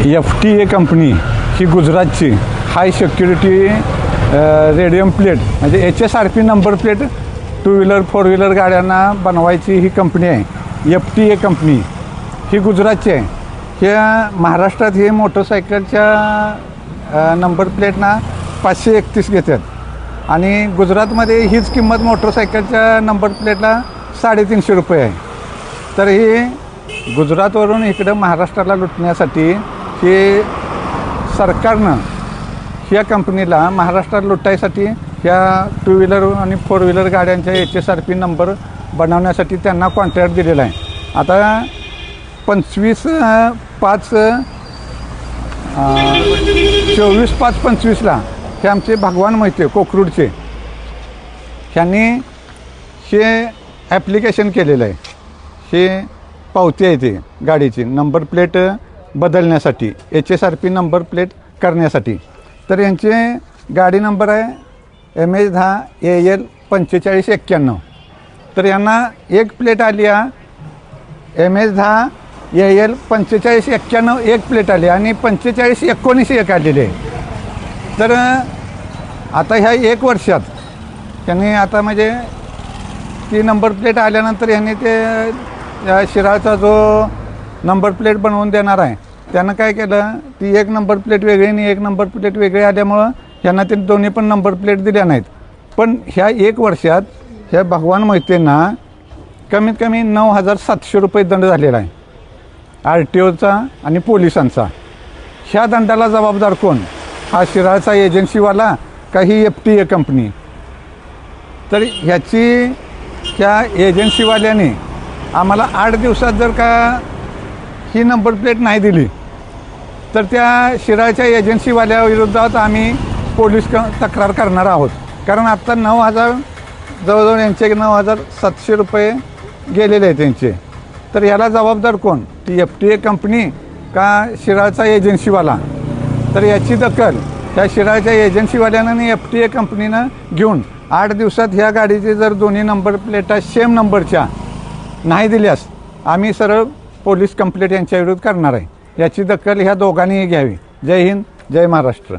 FTA company ही गुजरातची हाय security radium plate म्हणजे HSRP number plate two wheeler four wheeler गाड्यांना बनवायची ही कंपनी आहे। FTA कंपनी ही गुजरातची आहे। ह्या महाराष्ट्रात हे मोटरसायकलच्या नंबर प्लेटना 531 घेतात आणि गुजरातमध्ये हीच किंमत मोटरसायकलच्या नंबर प्लेटला 350 रुपये आहे। तर ही गुजरातवरून इकडं महाराष्ट्राला लुटण्यासाठी हे सरकारनं ह्या कंपनीला महाराष्ट्रात लुटायसाठी ह्या टू व्हीलर आणि फोर व्हीलर गाड्यांच्या HSRP नंबर बनवण्यासाठी त्यांना कॉन्ट्रॅक्ट दिलेला आहे। आता 24/5/25ला हे आमचे भगवान मोहिते कोकरूडचे ह्यांनी हे ॲप्लिकेशन केलेलं आहे। हे पावती आहे ते गाडीची नंबर प्लेट बदलण्यासाठी HSRP नंबर प्लेट करण्यासाठी। तर यांचे गाडी नंबर आहे MH10 AL 4591। तर यांना एक प्लेट आली आहे MH10 AL 4591 एक प्लेट आली आणि 4519 एक आलेली आहे। तर आता ह्या एक वर्षात त्यांनी आता म्हणजे ती नंबर प्लेट आल्यानंतर ह्यांनी ते शिराळचा जो नंबर प्लेट बनवून देणार आहे त्यानं काय केलं, ती एक नंबर प्लेट वेगळी आणि एक नंबर प्लेट वेगळी आल्यामुळं ह्यांना ते दोन्ही पण नंबर प्लेट दिल्या नाहीत। पण ह्या एक वर्षात ह्या भगवान मोहितेंना कमीत कमी 9,700 रुपये दंड झालेला आहे RTOचा आणि पोलिसांचा। ह्या दंडाला जबाबदार कोण? हा शिराळचा एजन्सीवाला का ही FTA कंपनी? तर ह्याची ह्या एजन्सीवाल्याने आम्हाला 8 दिवसात जर का ही नंबर प्लेट नाही दिली तर त्या शिराळच्या एजन्सीवाल्याविरोधात आम्ही पोलीस तक्रार करणार आहोत। कारण आत्ता 9,000 जवळजवळ यांचे 9,700 रुपये गेलेले आहेत त्यांचे। तर ह्याला जबाबदार कोण? ती FTA कंपनी का शिराळचा एजन्सीवाला? तर याची दखल ह्या शिराळच्या एजन्सीवाल्यानं आणि FTA कंपनीनं घेऊन 8 दिवसात ह्या गाडीचे जर दोन्ही नंबर प्लेटा सेम नंबरच्या नाही दिल्यास आम्ही सरळ पोलीस कंप्लेंट यांच्याविरुद्ध करणार आहे। याची दखल ह्या दोघांनीही घ्यावी। जय हिंद, जय महाराष्ट्र।